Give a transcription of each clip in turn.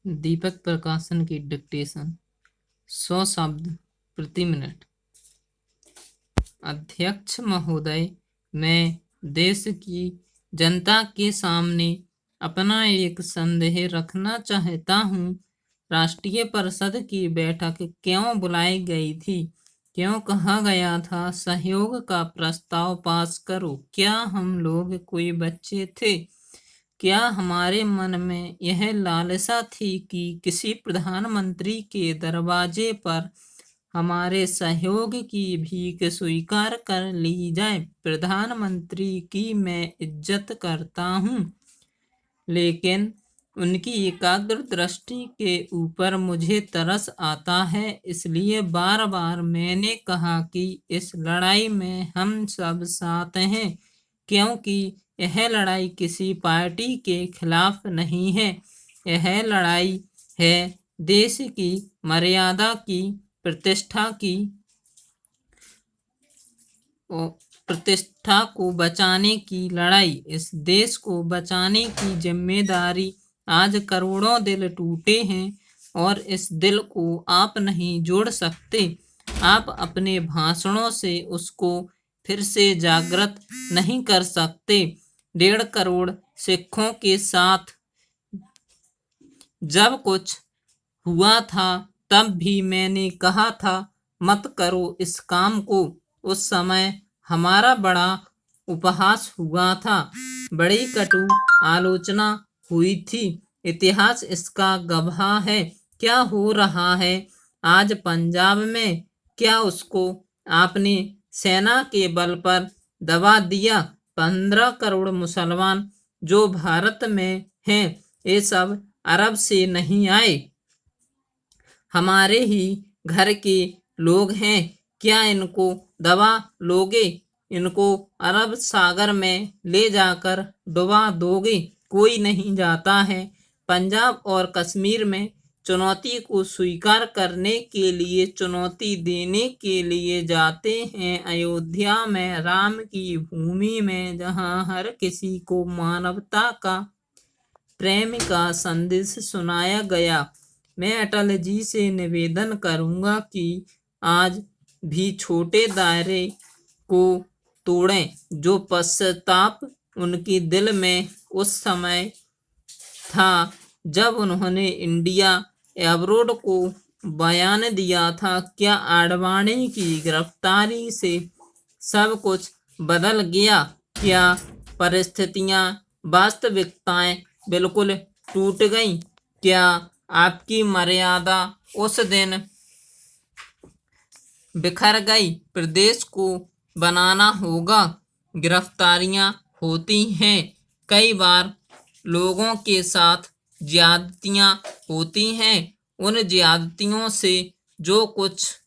दीपक प्रकाशन की डिक्टेशन 100 शब्द प्रति मिनट। अध्यक्ष महोदय, मैं देश की जनता के सामने अपना एक संदेह रखना चाहता हूँ। राष्ट्रीय परिषद की बैठक क्यों बुलाई गई थी? क्यों कहा गया था सहयोग का प्रस्ताव पास करो? क्या हम लोग कोई बच्चे थे? क्या हमारे मन में यह लालसा थी कि किसी प्रधानमंत्री के दरवाजे पर हमारे सहयोग की भीख स्वीकार कर ली जाए? प्रधानमंत्री की मैं इज्जत करता हूँ, लेकिन उनकी एकाग्र दृष्टि के ऊपर मुझे तरस आता है। इसलिए बार बार मैंने कहा कि इस लड़ाई में हम सब साथ हैं, क्योंकि यह लड़ाई किसी पार्टी के खिलाफ नहीं है। यह लड़ाई है देश की मर्यादा की, प्रतिष्ठा को बचाने की लड़ाई। इस देश को बचाने की जिम्मेदारी। आज करोड़ों दिल टूटे हैं और इस दिल को आप नहीं जोड़ सकते। आप अपने भाषणों से उसको फिर से जागृत नहीं कर सकते। 1.5 करोड़ सिखों के साथ जब कुछ हुआ था तब भी मैंने कहा था मत करो इस काम को। उस समय हमारा बड़ा उपहास हुआ था, बड़ी कटु आलोचना हुई थी। इतिहास इसका गवाह है। क्या हो रहा है आज पंजाब में? क्या उसको आपने सेना के बल पर दबा दिया? 15 करोड़ मुसलमान जो भारत में हैं, ये सब अरब से नहीं आए, हमारे ही घर के लोग हैं। क्या इनको दबा लोगे? इनको अरब सागर में ले जाकर डुबा दोगे? कोई नहीं जाता है। पंजाब और कश्मीर में चुनौती को स्वीकार करने के लिए, चुनौती देने के लिए जाते हैं। अयोध्या में, राम की भूमि में, जहां हर किसी को मानवता का, प्रेम का संदेश सुनाया गया। मैं अटल जी से निवेदन करूंगा कि आज भी छोटे दायरे को तोड़ें। जो पश्चाताप उनके दिल में उस समय था जब उन्होंने इंडिया एब्रोड को बयान दिया था, क्या आडवाणी की गिरफ्तारी से सब कुछ बदल गया? क्या परिस्थितियां, वास्तविकताएं बिल्कुल टूट गईं? क्या आपकी मर्यादा उस दिन बिखर गई? प्रदेश को बनाना होगा। गिरफ्तारियां होती हैं, कई बार लोगों के साथ ज्यादतियां होती हैं। उन ज्यादतियों से जो कुछ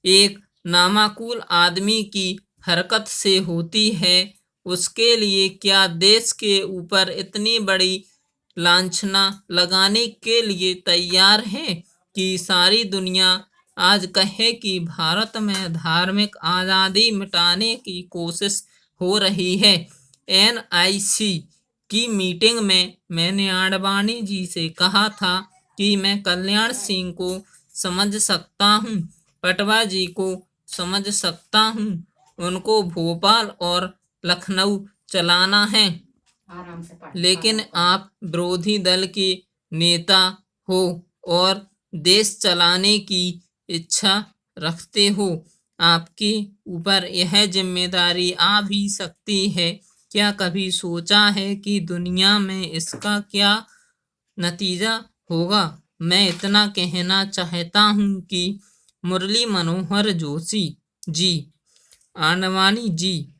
एक नामाकूल आदमी की हरकत से होती है, उसके लिए क्या देश के ऊपर इतनी बड़ी लांछना लगाने के लिए तैयार है कि सारी दुनिया आज कहे कि भारत में धार्मिक आज़ादी मिटाने की कोशिश हो रही है? NIC की मीटिंग में मैंने आडवाणी जी से कहा था कि मैं कल्याण सिंह को समझ सकता हूँ, पटवा जी को समझ सकता हूँ, उनको भोपाल और लखनऊ चलाना है, लेकिन आप विरोधी दल के नेता हो और देश चलाने की इच्छा रखते हो। आपके ऊपर यह जिम्मेदारी आ भी सकती है। क्या कभी सोचा है कि दुनिया में इसका क्या नतीजा होगा? मैं इतना कहना चाहता हूँ कि मुरली मनोहर जोशी जी, आडवाणी जी,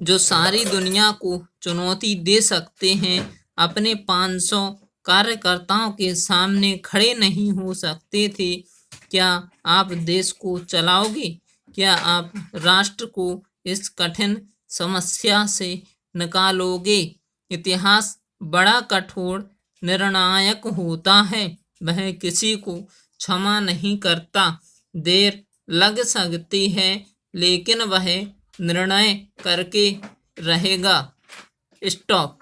जो सारी दुनिया को चुनौती दे सकते हैं, अपने 500 कार्यकर्ताओं के सामने खड़े नहीं हो सकते थे। क्या आप देश को चलाओगे? क्या आप राष्ट्र को इस कठिन समस्या से निकालोगे? इतिहास बड़ा कठोर, निर्णायक होता है। वह किसी को क्षमा नहीं करता। देर लग सकती है, लेकिन वह निर्णय करके रहेगा। स्टॉप।